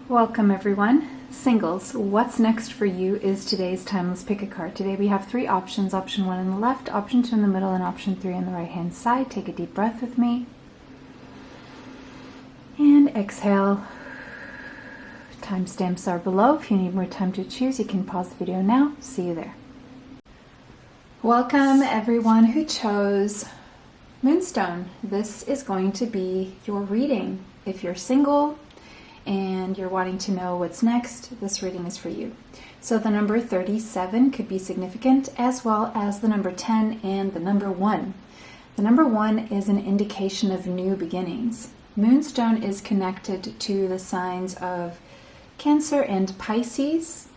Welcome everyone. Singles, what's next for you is today's timeless pick a card. Today we have three options, option 1 on the left, option 2 in the middle, and option 3 on the right hand side. Take a deep breath with me. And exhale. Timestamps are below. If you need more time to choose, you can pause the video now. See you there. Welcome everyone who chose Moonstone. This is going to be your reading. If you're single and you're wanting to know what's next, this reading is for you. So the number 37 could be significant, as well as the number 10 and the number 1. The number 1 is an indication of new beginnings. Moonstone is connected to the signs of Cancer and Pisces.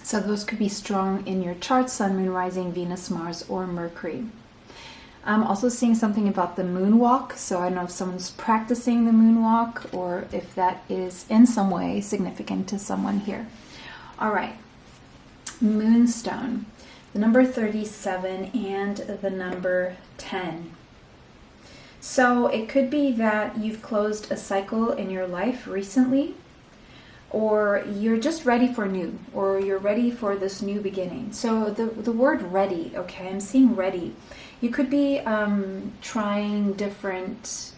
So those could be strong in your chart: Sun, Moon, Rising, Venus, Mars, or Mercury. I'm also seeing something about the moonwalk, so I don't know if someone's practicing the moonwalk or if that is in some way significant to someone here. All right, Moonstone, the number 37 and the number 10. So it could be that you've closed a cycle in your life recently, or you're just ready for new, or you're ready for this new beginning. So the word ready, okay, I'm seeing ready. You could be trying different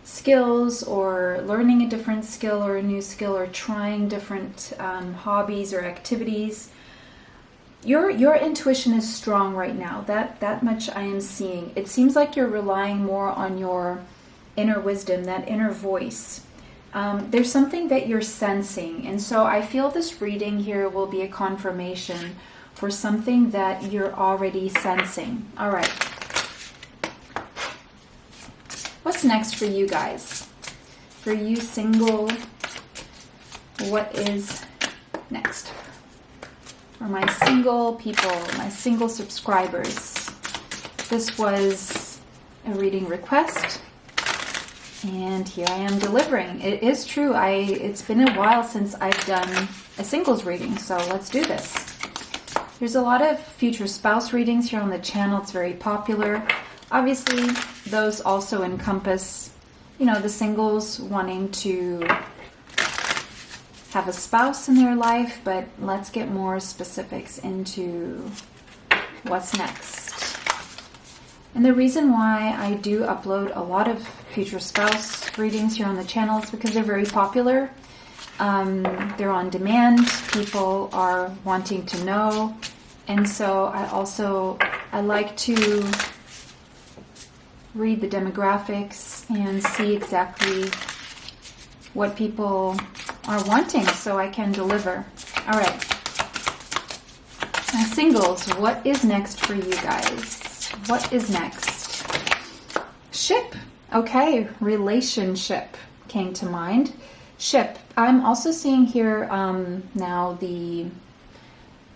skills, or learning a different skill or a new skill, or trying different hobbies or activities. Your intuition is strong right now. That much I am seeing. It seems like you're relying more on your inner wisdom, that inner voice. There's something that you're sensing, and so I feel this reading here will be a confirmation for something that you're already sensing. All right. What's next for you guys? For you single, what is next? For my single people, my single subscribers, this was a reading request. And here I am delivering. It is true. It's been a while since I've done a singles reading, so let's do this. There's a lot of future spouse readings here on the channel. It's very popular. Obviously, those also encompass, the singles wanting to have a spouse in their life, but let's get more specifics into what's next. And the reason why I do upload a lot of future spouse readings here on the channel is because they're very popular. They're on demand. People are wanting to know. And so I like to read the demographics and see exactly what people are wanting so I can deliver. All right. My singles, what is next for you guys? What is next? Ship. Okay, relationship came to mind. Ship. I'm also seeing here now the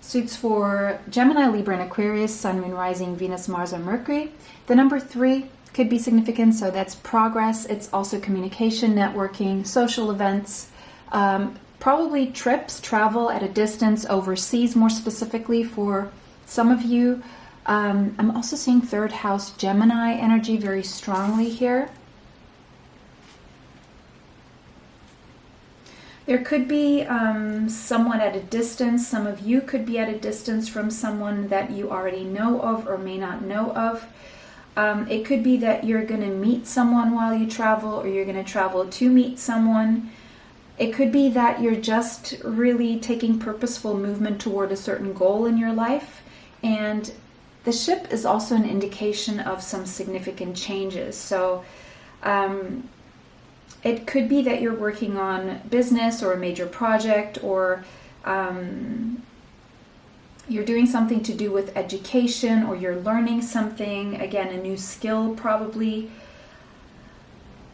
suits for Gemini, Libra, and Aquarius, Sun, Moon, Rising, Venus, Mars, or Mercury. The number 3 could be significant, so that's progress. It's also communication, networking, social events, probably trips, travel at a distance, overseas more specifically for some of you. I'm also seeing third house Gemini energy very strongly here. There could be someone at a distance. Some of you could be at a distance from someone that you already know of or may not know of. It could be that you're going to meet someone while you travel, or you're going to travel to meet someone. It could be that you're just really taking purposeful movement toward a certain goal in your life. And the ship is also an indication of some significant changes. So it could be that you're working on business or a major project, or you're doing something to do with education, or you're learning something, again, a new skill probably.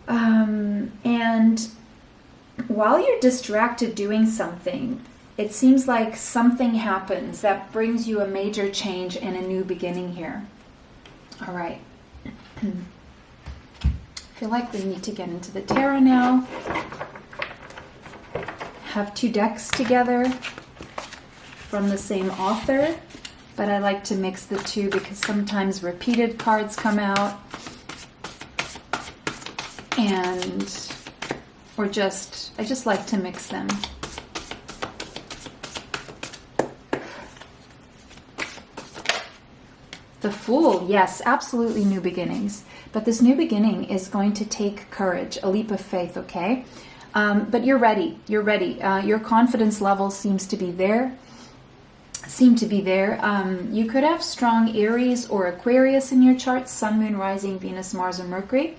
And while you're distracted doing something, it seems like something happens that brings you a major change and a new beginning here. All right. I feel like we need to get into the tarot now. Have 2 decks together from the same author, but I like to mix the 2 because sometimes repeated cards come out. And or just, I just like to mix them. The Fool, yes, absolutely new beginnings. But this new beginning is going to take courage, a leap of faith, okay? But you're ready. You're ready. Your confidence level seems to be there. You could have strong Aries or Aquarius in your chart, Sun, Moon, Rising, Venus, Mars, or Mercury.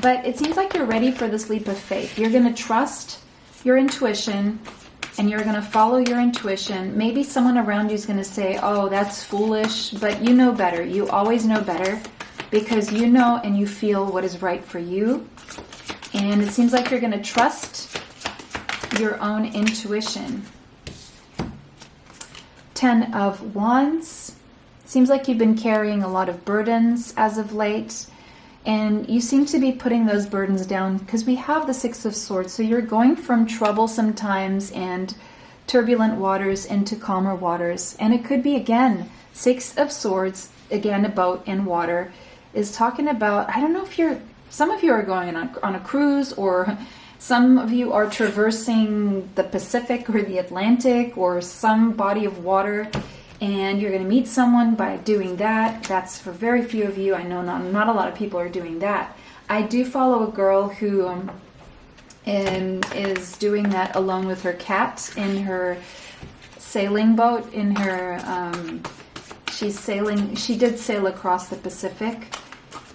But it seems like you're ready for this leap of faith. You're going to trust your intuition, and you're going to follow your intuition. Maybe someone around you is going to say, oh, that's foolish, but you know better. You always know better because you know and you feel what is right for you. And it seems like you're going to trust your own intuition. 10 of Wands. Seems like you've been carrying a lot of burdens as of late. And you seem to be putting those burdens down because we have the Six of Swords. So you're going from troublesome times and turbulent waters into calmer waters. And it could be, again, Six of Swords, again, a boat in water, is talking about, I don't know if some of you are going on a cruise, or some of you are traversing the Pacific or the Atlantic or some body of water. And you're going to meet someone by doing that. That's for very few of you. I know not a lot of people are doing that. I do follow a girl who is doing that alone with her cat in her sailing boat. In her, she's sailing. She did sail across the Pacific,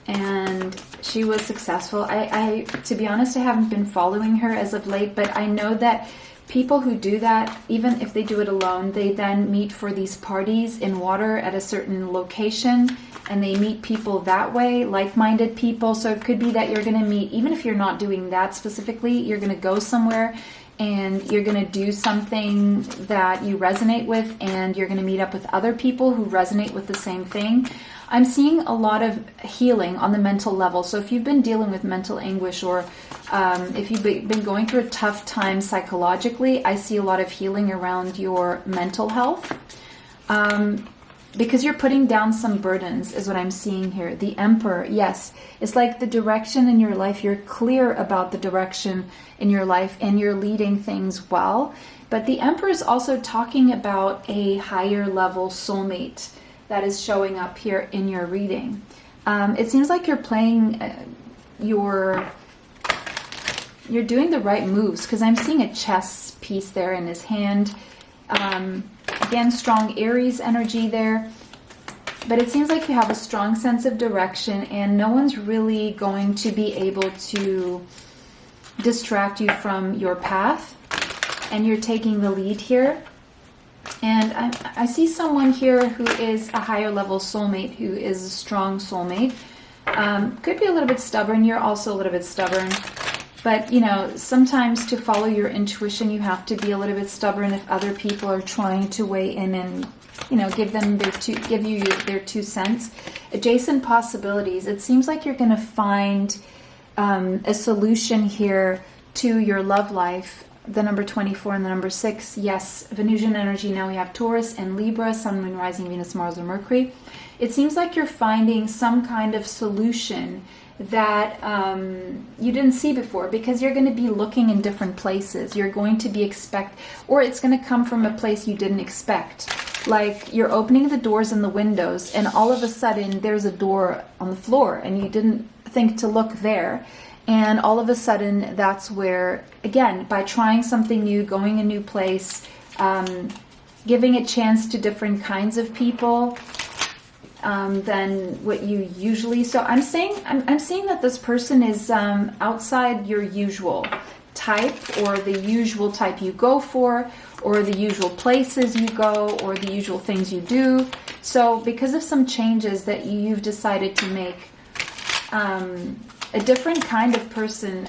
and she was successful. I to be honest, I haven't been following her as of late, but I know that people who do that, even if they do it alone, they then meet for these parties in water at a certain location, and they meet people that way, like-minded people. So it could be that you're going to meet, even if you're not doing that specifically, you're going to go somewhere and you're going to do something that you resonate with, and you're going to meet up with other people who resonate with the same thing. I'm seeing a lot of healing on the mental level. So if you've been dealing with mental anguish, or if you've been going through a tough time psychologically, I see a lot of healing around your mental health. Because you're putting down some burdens is what I'm seeing here. The Emperor, yes, it's like the direction in your life. You're clear about the direction in your life and you're leading things well. But the Emperor is also talking about a higher level soulmate that is showing up here in your reading. It seems like you're playing, you're doing the right moves, because I'm seeing a chess piece there in his hand. Again, strong Aries energy there. But it seems like you have a strong sense of direction, and no one's really going to be able to distract you from your path. And you're taking the lead here. And I see someone here who is a higher level soulmate, who is a strong soulmate. Could be a little bit stubborn. You're also a little bit stubborn. But, you know, sometimes to follow your intuition, you have to be a little bit stubborn if other people are trying to weigh in and, you know, give you their 2 cents. Adjacent possibilities. It seems like you're going to find a solution here to your love life. The number 24 and the number 6. Yes, Venusian energy. Now we have Taurus and Libra, Sun, Moon, Rising, Venus, Mars, or Mercury. It seems like you're finding some kind of solution that you didn't see before, because you're going to be looking in different places. You're going to be or it's going to come from a place you didn't expect. Like you're opening the doors and the windows, and all of a sudden there's a door on the floor, and you didn't think to look there. And all of a sudden, that's where, again, by trying something new, going a new place, giving a chance to different kinds of people than what you usually. So I'm seeing that this person is outside your usual type, or the usual type you go for, or the usual places you go, or the usual things you do. So because of some changes that you've decided to make, a different kind of person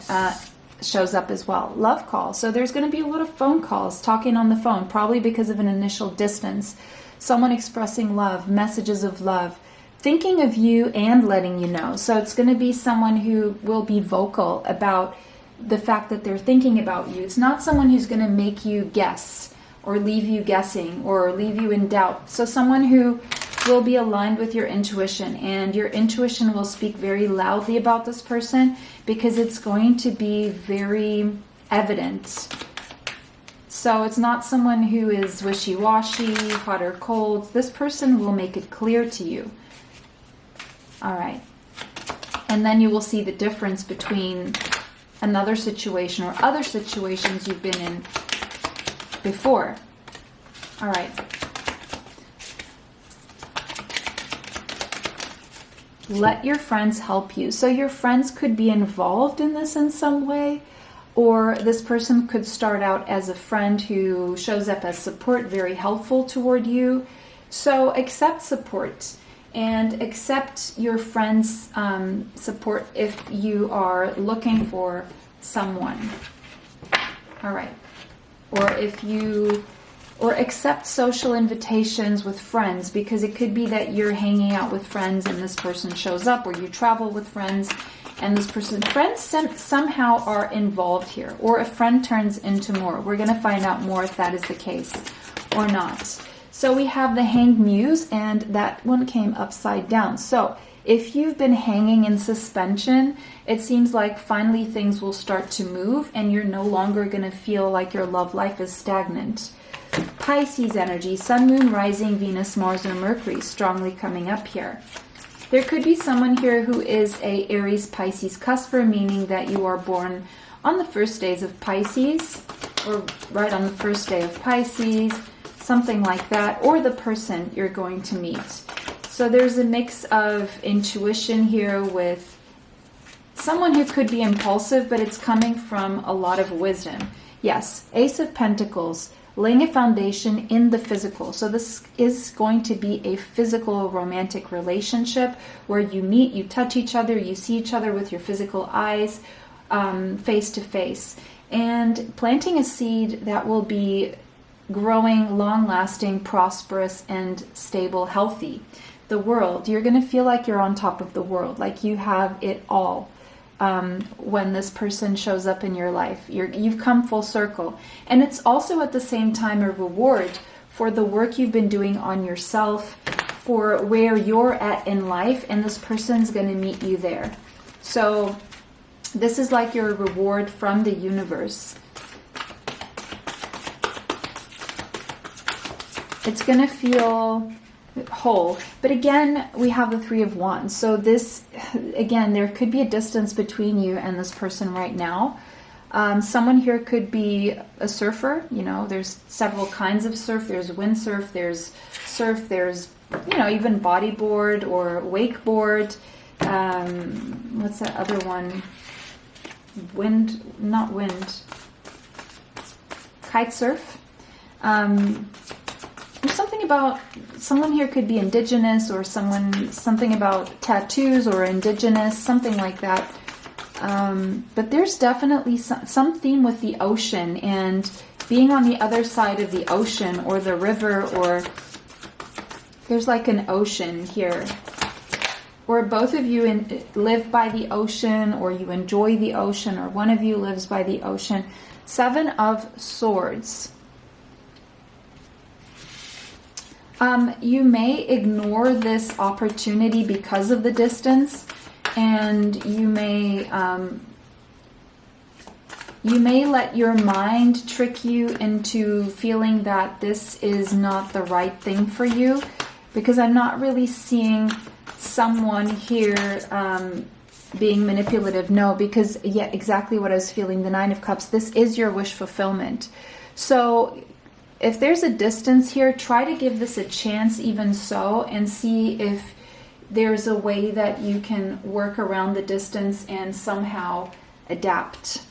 shows up as well. Love call. So there's going to be a lot of phone calls, talking on the phone, probably because of an initial distance. Someone expressing love, messages of love, thinking of you and letting you know. So it's going to be someone who will be vocal about the fact that they're thinking about you. It's not someone who's going to make you guess or leave you guessing or leave you in doubt. So someone who will be aligned with your intuition, and your intuition will speak very loudly about this person because it's going to be very evident. So it's not someone who is wishy-washy, hot or cold. This person will make it clear to you. All right. And then you will see the difference between another situation or other situations you've been in before. All right. Let your friends help you. So your friends could be involved in this in some way, or this person could start out as a friend who shows up as support, very helpful toward you. So accept support and accept your friends' support if you are looking for someone. All right. Or accept social invitations with friends, because it could be that you're hanging out with friends and this person shows up, or you travel with friends and this person, friends somehow are involved here, or a friend turns into more. We're going to find out more if that is the case or not. So we have the Hanged Muse, and that one came upside down. So if you've been hanging in suspension, it seems like finally things will start to move and you're no longer going to feel like your love life is stagnant. Pisces energy, Sun, Moon, Rising, Venus, Mars, or Mercury strongly coming up here. There could be someone here who is a Aries Pisces cusper, meaning that you are born on the first days of Pisces, or right on the first day of Pisces, something like that, or the person you're going to meet. So there's a mix of intuition here with someone who could be impulsive, but it's coming from a lot of wisdom. Yes, Ace of Pentacles, laying a foundation in the physical. So this is going to be a physical romantic relationship where you meet, you touch each other, you see each other with your physical eyes, face to face, and planting a seed that will be growing, long-lasting, prosperous, and stable, healthy. The world, you're going to feel like you're on top of the world, like you have it all. When this person shows up in your life, you've come full circle. And it's also at the same time a reward for the work you've been doing on yourself, for where you're at in life, and this person's going to meet you there. So this is like your reward from the universe. It's going to feel whole. But again, we have the Three of Wands. So this, again, there could be a distance between you and this person right now. Someone here could be a surfer. You know, there's several kinds of surf. There's windsurf, there's surf, there's, you know, even bodyboard or wakeboard. What's that other one? Kite surf. There's something about, someone here could be indigenous, or something about tattoos or indigenous, something like that. But there's definitely some theme with the ocean and being on the other side of the ocean or the river, or there's like an ocean here. Or both of you live by the ocean, or you enjoy the ocean, or one of you lives by the ocean. Seven of Swords. You may ignore this opportunity because of the distance, and you may let your mind trick you into feeling that this is not the right thing for you, because I'm not really seeing someone here being manipulative. No, because yeah, exactly what I was feeling, the Nine of Cups. This is your wish fulfillment. So if there's a distance here, try to give this a chance even so, and see if there's a way that you can work around the distance and somehow adapt.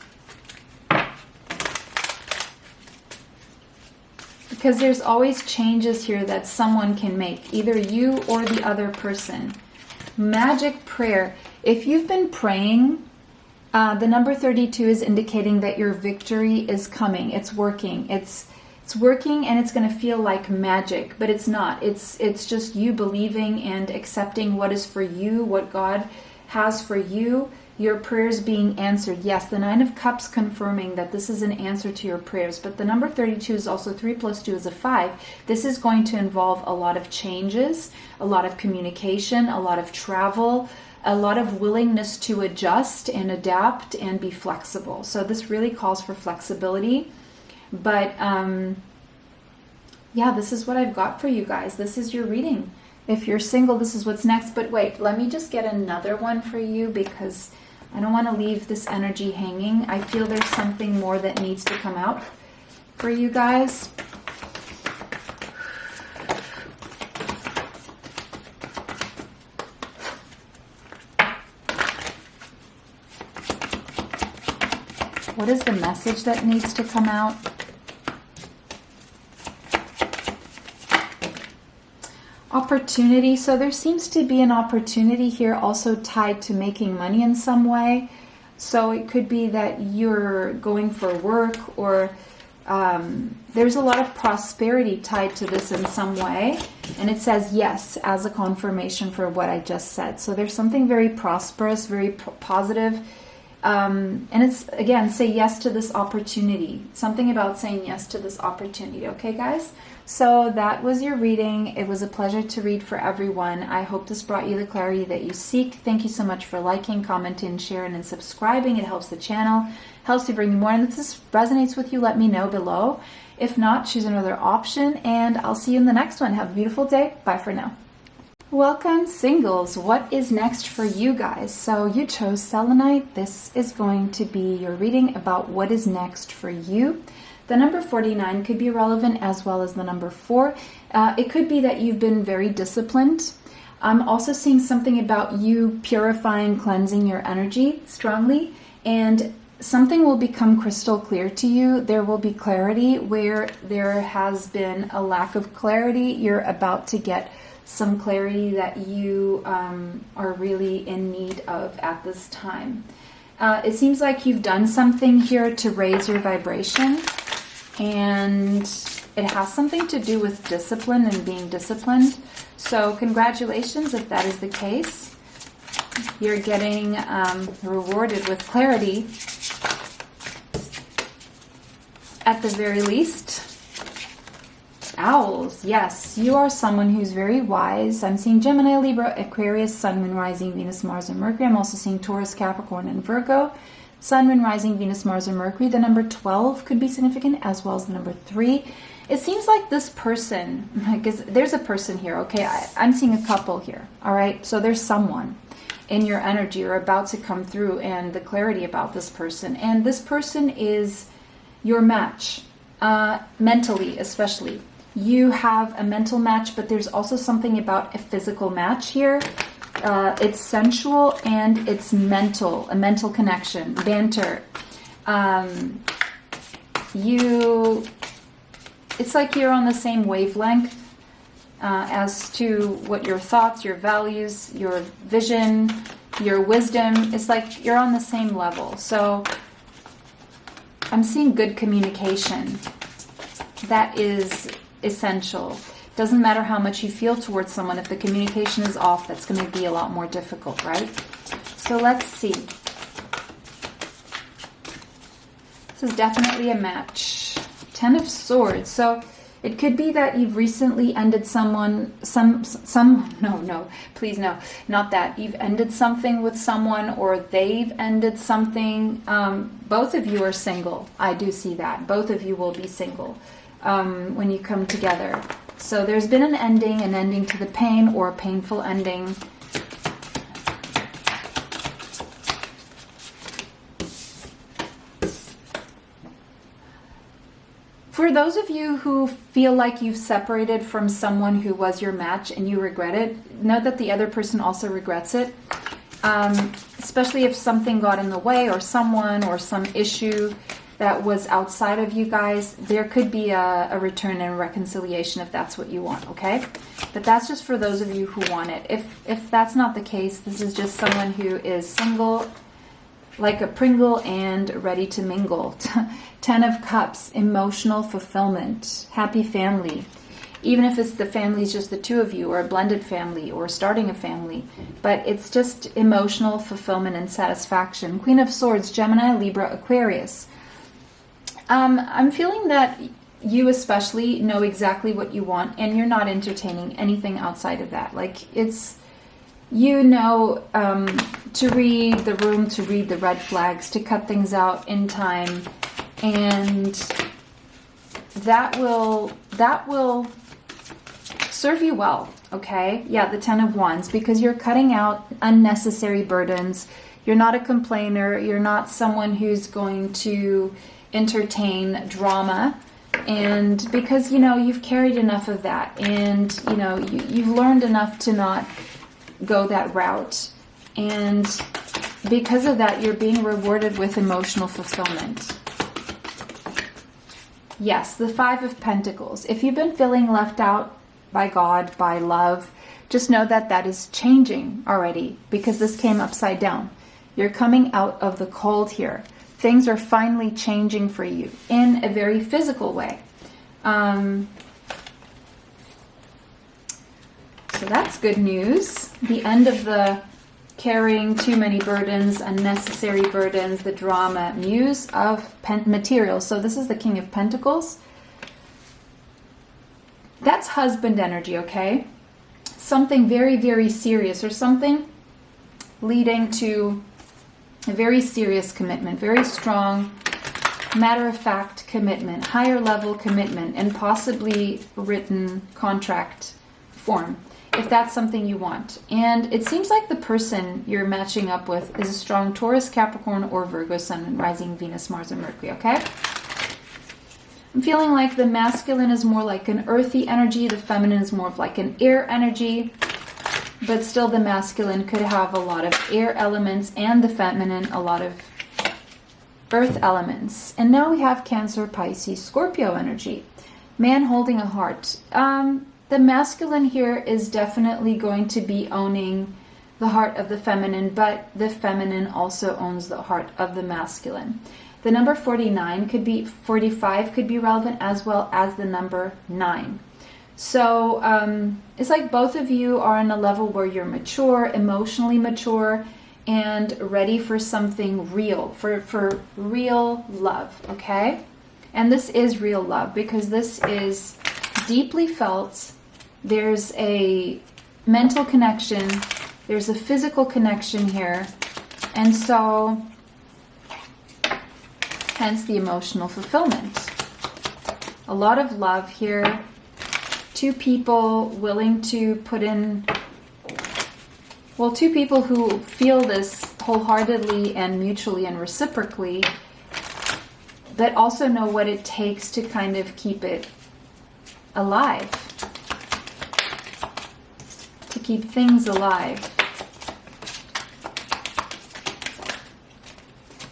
Because there's always changes here that someone can make, either you or the other person. Magic prayer. If you've been praying, the number 32 is indicating that your victory is coming. It's working. It's working, and it's going to feel like magic, but it's not. It's just you believing and accepting what is for you, what God has for you. your prayers being answered. Yes, the Nine of Cups confirming that this is an answer to your prayers. But the number 32 is also 3 plus 2 is a 5. This is going to involve a lot of changes, a lot of communication, a lot of travel, a lot of willingness to adjust and adapt and be flexible. So this really calls for flexibility. But yeah, this is what I've got for you guys. This is your reading. If you're single, this is what's next. But wait, let me just get another one for you because I don't want to leave this energy hanging. I feel there's something more that needs to come out for you guys. What is the message that needs to come out? Opportunity. So there seems to be an opportunity here also tied to making money in some way. So it could be that you're going for work, or there's a lot of prosperity tied to this in some way. And it says yes as a confirmation for what I just said. So there's something very prosperous, very positive. And it's, again, say yes to this opportunity. Something about saying yes to this opportunity. Okay, guys? So that was your reading. It was a pleasure to read for everyone. I hope this brought you the clarity that you seek. Thank you so much for liking, commenting, sharing, and subscribing. It helps the channel, helps me bring you more. And if this resonates with you, let me know below. If not, choose another option, and I'll see you in the next one. Have a beautiful day. Bye for now. Welcome, singles. What is next for you guys? So you chose selenite. This is going to be your reading about what is next for you. The number 49 could be relevant, as well as the number 4. It could be that you've been very disciplined. I'm also seeing something about you purifying, cleansing your energy strongly, and something will become crystal clear to you. There will be clarity where there has been a lack of clarity. You're about to get some clarity that you are really in need of at this time. It seems like you've done something here to raise your vibration, and it has something to do with discipline and being disciplined. So congratulations if that is the case. You're getting rewarded with clarity at the very least. Owls, yes, you are someone who's very wise. I'm seeing Gemini, Libra, Aquarius, Sun, Moon, Rising, Venus, Mars, and Mercury. I'm also seeing Taurus, Capricorn, and Virgo. Sun, Moon, Rising, Venus, Mars, and Mercury. The number 12 could be significant, as well as the number 3. It seems like this person, because there's a person here, okay? I'm seeing a couple here, all right? So there's someone in your energy or about to come through, and the clarity about this person. And this person is your match, mentally especially. You have a mental match, but there's also something about a physical match here. It's sensual and it's mental, a mental connection, banter. It's like you're on the same wavelength as to what your thoughts, your values, your vision, your wisdom. It's like you're on the same level. So I'm seeing good communication. That is essential. Doesn't matter how much you feel towards someone. If the communication is off, that's going to be a lot more difficult, right? So let's see. This is definitely a match. 10 of Swords. So it could be that you've recently ended no, please no, not that. You've ended something with someone, or they've ended something. Both of you are single. I do see that. Both of you will be single when you come together. So there's been an ending to the pain, or a painful ending. For those of you who feel like you've separated from someone who was your match and you regret it, know that the other person also regrets it. Especially if something got in the way, or someone, or some issue that was outside of you guys, there could be a return and reconciliation if that's what you want, okay? But that's just for those of you who want it. If that's not the case, this is just someone who is single, like a Pringle, and ready to mingle. 10 of Cups, emotional fulfillment, happy family. even if it's the family's just the two of you, or a blended family, or starting a family. But it's just emotional fulfillment and satisfaction. Queen of Swords, Gemini, Libra, Aquarius. I'm feeling that you especially know exactly what you want, and you're not entertaining anything outside of that. Like, it's, you know, to read the room, to read the red flags, to cut things out in time, and that will serve you well, okay? Yeah, the Ten of Wands, because you're cutting out unnecessary burdens. You're not a complainer. You're not someone who's going to entertain drama. And because, you know, you've carried enough of that, and, you know, you've learned enough to not go that route. And because of that, you're being rewarded with emotional fulfillment. Yes, the Five of Pentacles. If you've been feeling left out by God, by love, just know that that is changing already, because this came upside down. You're coming out of the cold here. Things are finally changing for you in a very physical way. So that's good news. The end of the carrying too many burdens, unnecessary burdens, the drama, Muse of materials. So this is the King of Pentacles. That's husband energy, okay? Something very, very serious, or something leading to a very serious commitment, very strong, matter-of-fact commitment, higher level commitment, and possibly written contract form, if that's something you want. And it seems like the person you're matching up with is a strong Taurus, Capricorn, or Virgo Sun and rising Venus, Mars, and Mercury, okay? I'm feeling like the masculine is more like an earthy energy, the feminine is more of like an air energy, but still the masculine could have a lot of air elements, and the feminine a lot of earth elements. And now we have Cancer, Pisces, Scorpio energy. Man holding a heart. The masculine here is definitely going to be owning the heart of the feminine, but the feminine also owns the heart of the masculine. The number 49 could be, 45 could be relevant, as well as the number 9. So it's like both of you are on a level where you're mature, emotionally mature, and ready for something real, for real love, okay? And this is real love, because this is deeply felt. There's a mental connection, there's a physical connection here, and so hence the emotional fulfillment. A lot of love here. Two people willing to put in, well, two people who feel this wholeheartedly and mutually and reciprocally, but also know what it takes to kind of keep it alive, to keep things alive.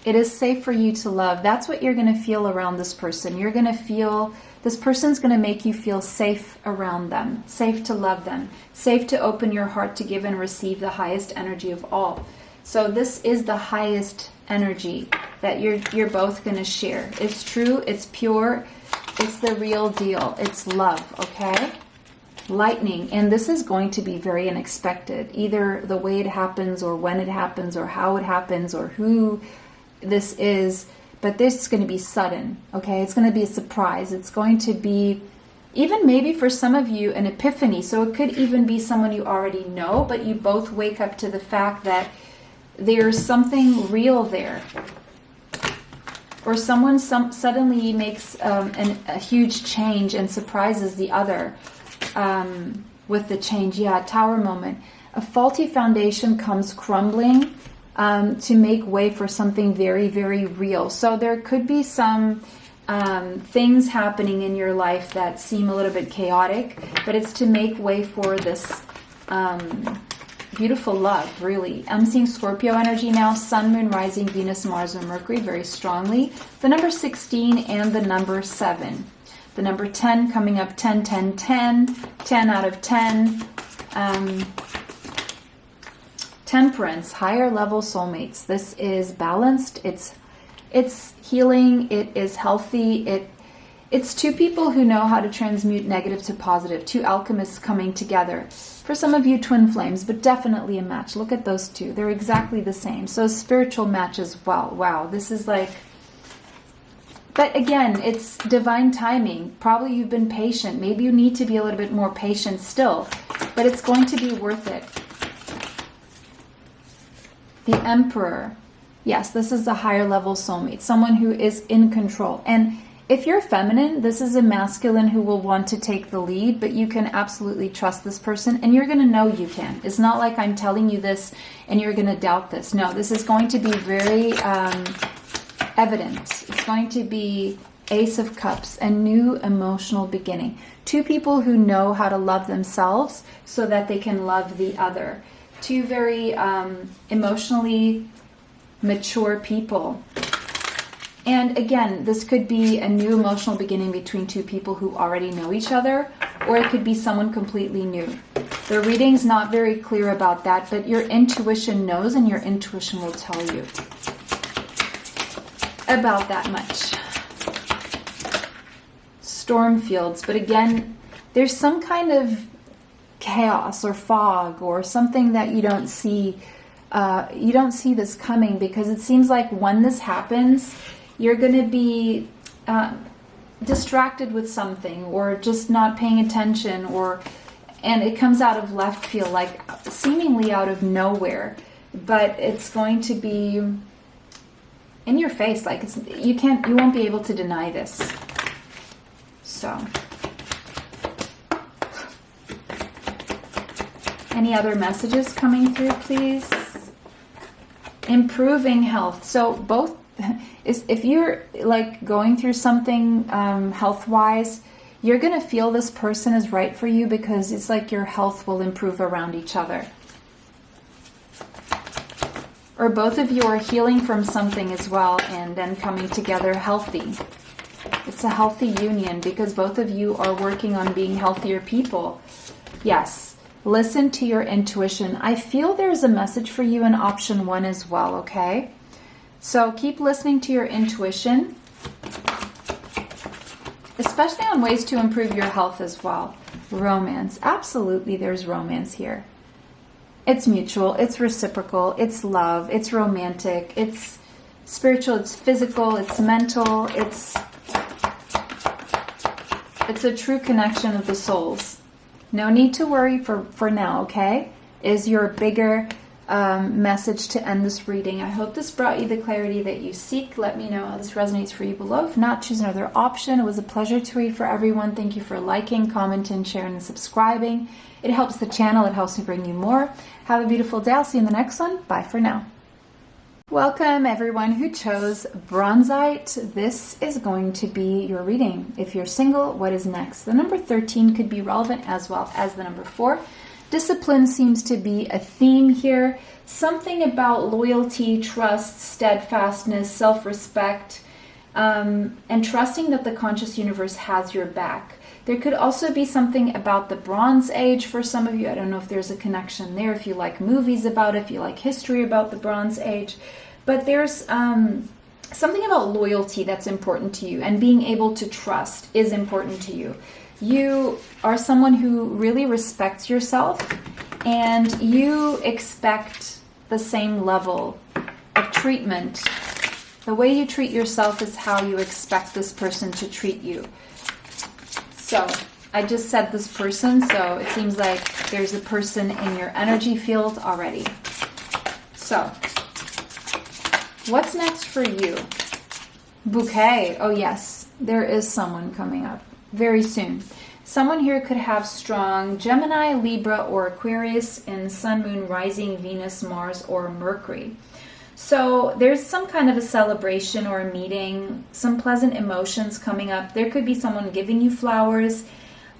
It is safe for you to love. That's what you're going to feel around this person. You're going to feel, this person's going to make you feel safe around them, safe to love them, safe to open your heart to give and receive the highest energy of all. So this is the highest energy that you're both going to share. It's true, it's pure, it's the real deal. It's love, okay? Lightning, and this is going to be very unexpected. Either the way it happens, or when it happens, or how it happens, or who this is, but this is going to be sudden, okay? It's going to be a surprise. It's going to be, even maybe for some of you, an epiphany. So it could even be someone you already know, but you both wake up to the fact that there's something real there. Or someone suddenly makes a huge change and surprises the other with the change. Yeah, Tower moment. A faulty foundation comes crumbling to make way for something very, very real. So there could be some things happening in your life that seem a little bit chaotic, but it's to make way for this beautiful love, really. I'm seeing Scorpio energy now, Sun, Moon, Rising, Venus, Mars, and Mercury very strongly. The number 16 and the number 7. The number 10 coming up, 10, 10, 10, 10 out of 10. Temperance, higher level soulmates. This is balanced. It's healing. It is healthy. It's two people who know how to transmute negative to positive. Two alchemists coming together. For some of you, twin flames, but definitely a match. Look at those two. They're exactly the same. So spiritual match as well. Wow, this is like... But again, it's divine timing. Probably you've been patient. Maybe you need to be a little bit more patient still. But it's going to be worth it. The Emperor. Yes, this is a higher level soulmate. Someone who is in control. And if you're feminine, this is a masculine who will want to take the lead, but you can absolutely trust this person, and you're going to know you can. It's not like I'm telling you this and you're going to doubt this. No, this is going to be very evident. It's going to be Ace of Cups, a new emotional beginning. Two people who know how to love themselves so that they can love the other. Two very emotionally mature people. And again, this could be a new emotional beginning between two people who already know each other, or it could be someone completely new. The reading's not very clear about that, but your intuition knows, and your intuition will tell you about that much. Storm fields, but again, there's some kind of chaos or fog or something that you don't see. You don't see this coming, because it seems like when this happens, you're going to be distracted with something, or just not paying attention, and it comes out of left field, like seemingly out of nowhere, but it's going to be in your face. Like you won't be able to deny this. So, any other messages coming through, please? Improving health. So both is, if you're like going through something health-wise, you're going to feel this person is right for you, because it's like your health will improve around each other. Or both of you are healing from something as well, and then coming together healthy. It's a healthy union, because both of you are working on being healthier people. Yes. Listen to your intuition. I feel there's a message for you in option 1 as well, okay? So keep listening to your intuition, especially on ways to improve your health as well. Romance. Absolutely, there's romance here. It's mutual, it's reciprocal, it's love, it's romantic, it's spiritual, it's physical, it's mental, it's a true connection of the souls. No need to worry for now, okay? Is your bigger message to end this reading. I hope this brought you the clarity that you seek. Let me know how this resonates for you below. If not, choose another option. It was a pleasure to read for everyone. Thank you for liking, commenting, sharing, and subscribing. It helps the channel. It helps me bring you more. Have a beautiful day. I'll see you in the next one. Bye for now. Welcome everyone who chose Bronzite. This is going to be your reading. If you're single, what is next? The number 13 could be relevant as well as the number 4. Discipline seems to be a theme here. Something about loyalty, trust, steadfastness, self-respect, and trusting that the conscious universe has your back. There could also be something about the Bronze Age for some of you. I don't know if there's a connection there, if you like movies about it, if you like history about the Bronze Age. But there's something about loyalty that's important to you, and being able to trust is important to you. You are someone who really respects yourself, and you expect the same level of treatment. The way you treat yourself is how you expect this person to treat you. So I just said this person, so it seems like there's a person in your energy field already. So what's next for you? Bouquet. Oh yes, there is someone coming up very soon. Someone here could have strong Gemini, Libra, or Aquarius in Sun, Moon, Rising, Venus, Mars, or Mercury. So there's some kind of a celebration or a meeting, some pleasant emotions coming up. There could be someone giving you flowers,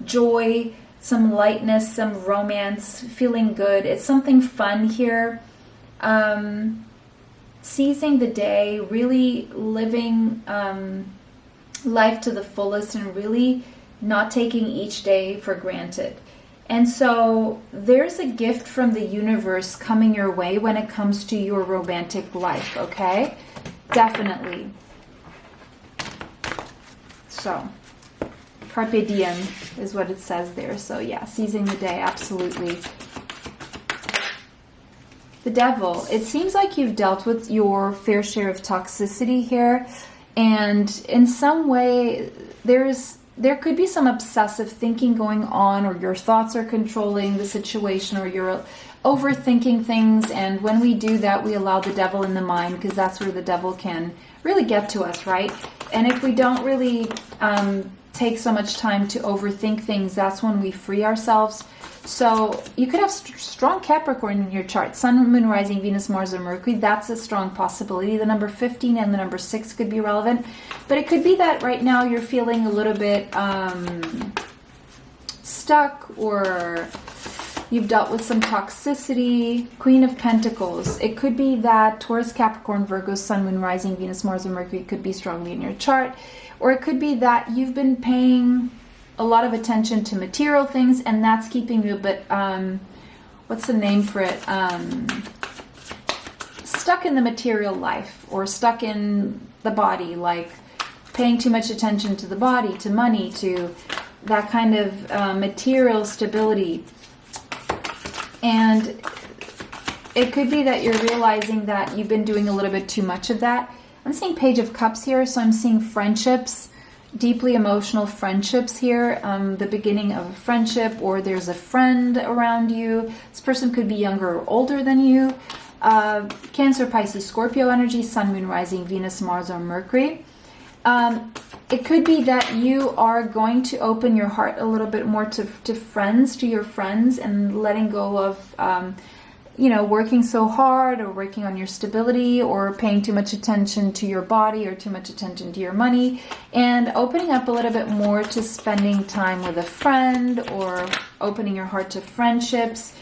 joy, some lightness, some romance, feeling good. It's something fun here. Seizing the day, really living life to the fullest, and really not taking each day for granted. And so there's a gift from the universe coming your way when it comes to your romantic life, okay? Definitely. So Carpe diem is what it says there. So yeah, seizing the day, absolutely. The Devil. It seems like you've dealt with your fair share of toxicity here, and in some way there could be some obsessive thinking going on, or your thoughts are controlling the situation, or you're overthinking things. And when we do that, we allow the devil in the mind, because that's where the devil can really get to us, right? And if we don't really take so much time to overthink things, that's when we free ourselves. So you could have strong Capricorn in your chart, Sun, Moon, Rising, Venus, Mars, or Mercury. That's a strong possibility. The number 15 and the number 6 could be relevant. But it could be that right now you're feeling a little bit stuck, or you've dealt with some toxicity. Queen of Pentacles. It could be that Taurus, Capricorn, Virgo, Sun, Moon, Rising, Venus, Mars, or Mercury could be strongly in your chart. Or it could be that you've been paying a lot of attention to material things, and that's keeping you a bit, what's the name for it? Stuck in the material life, or stuck in the body, like paying too much attention to the body, to money, to that kind of material stability. And it could be that you're realizing that you've been doing a little bit too much of that. I'm seeing Page of Cups here, so I'm seeing friendships, deeply emotional friendships here, the beginning of a friendship, or there's a friend around you. This person could be younger or older than you. Cancer, Pisces, Scorpio energy, Sun, Moon, Rising, Venus, Mars, or Mercury. It could be that you are going to open your heart a little bit more to friends, to your friends, and letting go of working so hard, or working on your stability, or paying too much attention to your body, or too much attention to your money, and opening up a little bit more to spending time with a friend, or opening your heart to friendships.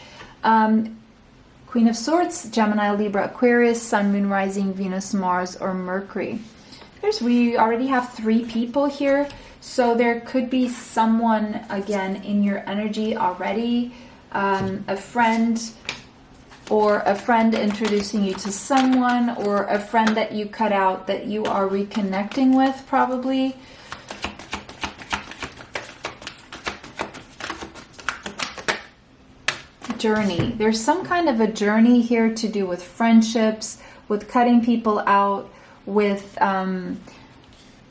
Queen of Swords, Gemini, Libra, Aquarius, Sun, Moon, Rising, Venus, Mars, or Mercury. We already have 3 people here, so there could be someone, again, in your energy already, a friend, or a friend introducing you to someone, or a friend that you cut out that you are reconnecting with, probably. Journey. There's some kind of a journey here to do with friendships, with cutting people out, with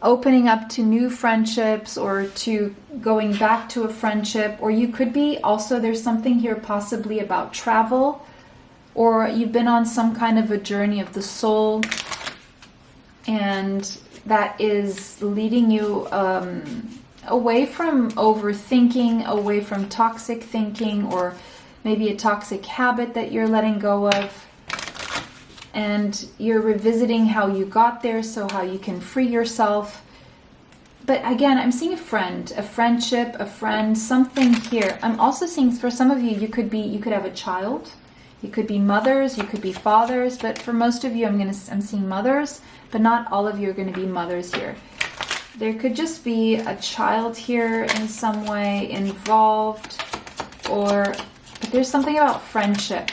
opening up to new friendships, or to going back to a friendship. Or you could be also, there's something here possibly about travel, or you've been on some kind of a journey of the soul, and that is leading you away from overthinking, away from toxic thinking, or maybe a toxic habit that you're letting go of. And you're revisiting how you got there, so how you can free yourself. But again, I'm seeing a friend, a friendship, a friend, something here. I'm also seeing, for some of you, you could have a child. You could be mothers, you could be fathers, but for most of you, I'm seeing mothers, but not all of you are going to be mothers here. There could just be a child here in some way involved, but there's something about friendship.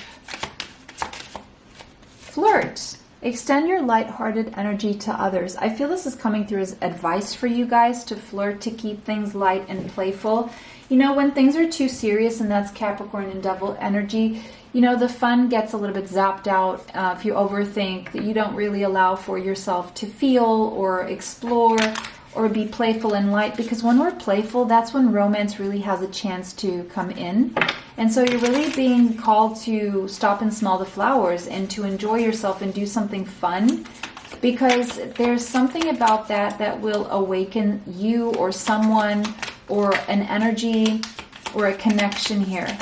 Flirt. Extend your lighthearted energy to others. I feel this is coming through as advice for you guys to flirt, to keep things light and playful. When things are too serious, and that's Capricorn and Devil energy, the fun gets a little bit zapped out. If you overthink, you don't really allow for yourself to feel or explore or be playful and light, because when we're playful, that's when romance really has a chance to come in. And so you're really being called to stop and smell the flowers, and to enjoy yourself and do something fun, because there's something about that will awaken you or someone, or an energy, or a connection here.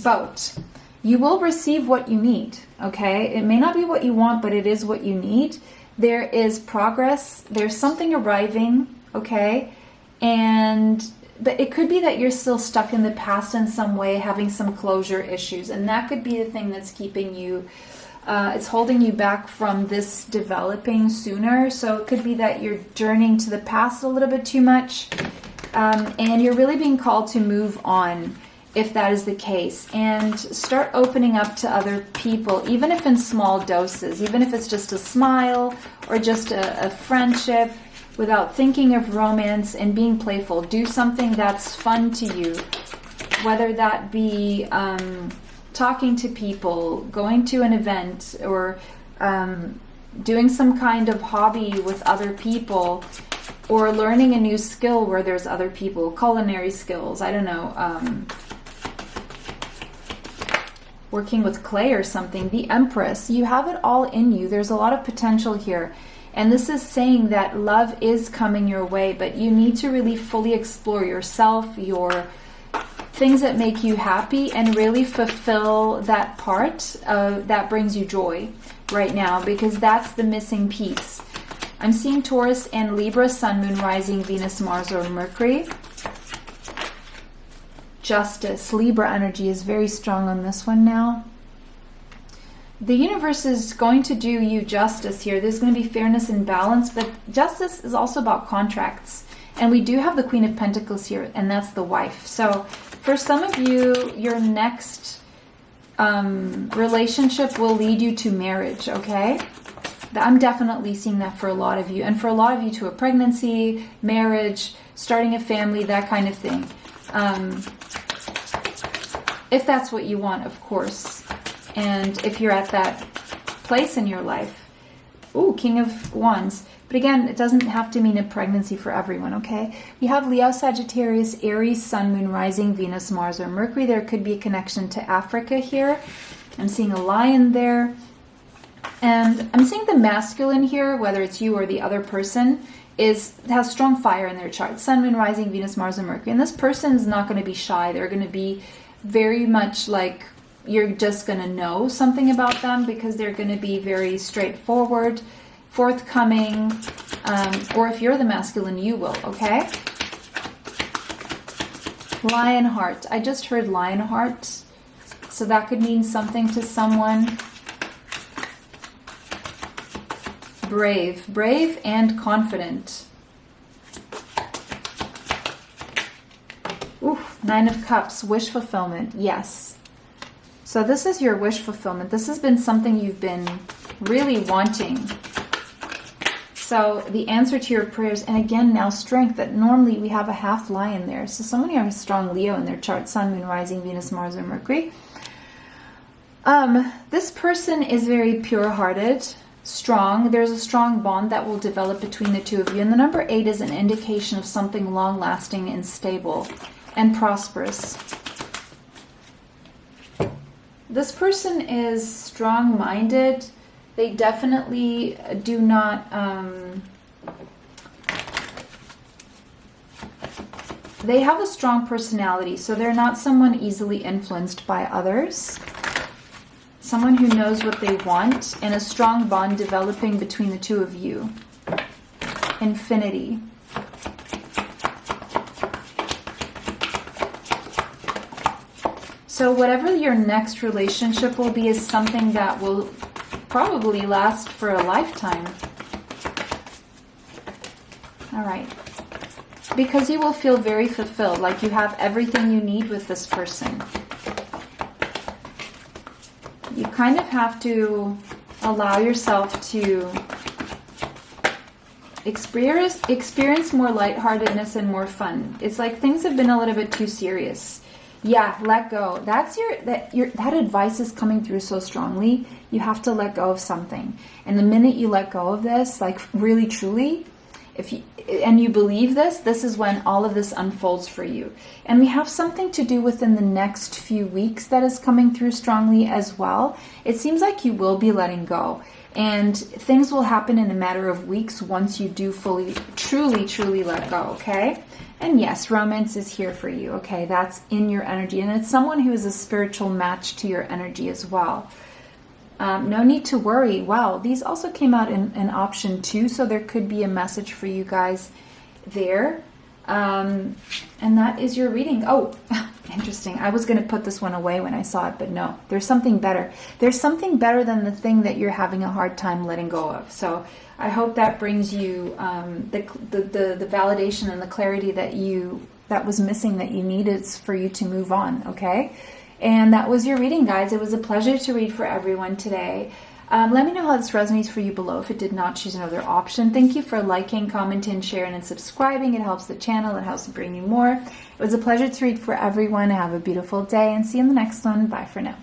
Boat. You will receive what you need, okay? It may not be what you want, but it is what you need. There is progress. There's something arriving, okay? But it could be that you're still stuck in the past in some way, having some closure issues. And that could be the thing that's keeping you, it's holding you back from this developing sooner. So it could be that you're journeying to the past a little bit too much. And you're really being called to move on, if that is the case, and start opening up to other people, even if in small doses, even if it's just a smile or just a friendship. without thinking of romance and being playful. Do something that's fun to you, whether that be talking to people, going to an event, or doing some kind of hobby with other people, or learning a new skill where there's other people, culinary skills, I don't know, working with clay or something. The Empress, you have it all in you. There's a lot of potential here. And this is saying that love is coming your way, but you need to really fully explore yourself, your things that make you happy, and really fulfill that part that brings you joy right now, because that's the missing piece. I'm seeing Taurus and Libra, Sun, Moon, Rising, Venus, Mars, or Mercury. Justice, Libra energy is very strong on this one now. The universe is going to do you justice here. There's going to be fairness and balance, but justice is also about contracts. And we do have the Queen of Pentacles here, and that's the wife. So for some of you, your next relationship will lead you to marriage, okay? I'm definitely seeing that for a lot of you. And for a lot of you to a pregnancy, marriage, starting a family, that kind of thing. If that's what you want, of course. And if you're at that place in your life. Ooh, King of Wands. But again, it doesn't have to mean a pregnancy for everyone, okay? We have Leo, Sagittarius, Aries, Sun, Moon, Rising, Venus, Mars, or Mercury. There could be a connection to Africa here. I'm seeing a lion there. And I'm seeing the masculine here, whether it's you or the other person, has strong fire in their chart. Sun, Moon, Rising, Venus, Mars, and Mercury. And this person's not going to be shy. They're going to be very much like you're just going to know something about them, because they're going to be very straightforward, forthcoming, or if you're the masculine, you will, okay? Lionheart. I just heard Lionheart, so that could mean something to someone. Brave. Brave and confident. Ooh, Nine of Cups. Wish fulfillment. Yes. So this is your wish fulfillment. This has been something you've been really wanting. So the answer to your prayers, and again now strength, that normally we have a half lion there. So someone here has strong Leo in their chart, Sun, Moon, Rising, Venus, Mars, or Mercury. This person is very pure-hearted, strong. There's a strong bond that will develop between the two of you. And the number 8 is an indication of something long-lasting and stable and prosperous. This person is strong-minded. They definitely do not... they have a strong personality, so they're not someone easily influenced by others. Someone who knows what they want, and a strong bond developing between the two of you. Infinity. So whatever your next relationship will be is something that will probably last for a lifetime. All right. Because you will feel very fulfilled, like you have everything you need with this person. You kind of have to allow yourself to experience more lightheartedness and more fun. It's like things have been a little bit too serious. Yeah, let go. That advice is coming through so strongly. You have to let go of something. And the minute you let go of this, like really truly, and you believe this is when all of this unfolds for you. And we have something to do within the next few weeks that is coming through strongly as well. It seems like you will be letting go. And things will happen in a matter of weeks once you do fully, truly let go, okay? And yes, romance is here for you, okay? That's in your energy. And it's someone who is a spiritual match to your energy as well. No need to worry. Wow, these also came out in option 2, so there could be a message for you guys there. And that is your reading. Oh, interesting. I was going to put this one away when I saw it, but no, there's something better. There's something better than the thing that you're having a hard time letting go of. So I hope that brings you the validation and the clarity that was missing, that you needed for you to move on, okay? And that was your reading, guys. It was a pleasure to read for everyone today. Let me know how this resonates for you below if it did not. Choose another option. Thank you for liking, commenting, sharing, and subscribing. It helps the channel. It helps to bring you more. It was a pleasure to read for everyone. Have a beautiful day and see you in the next one. Bye for now.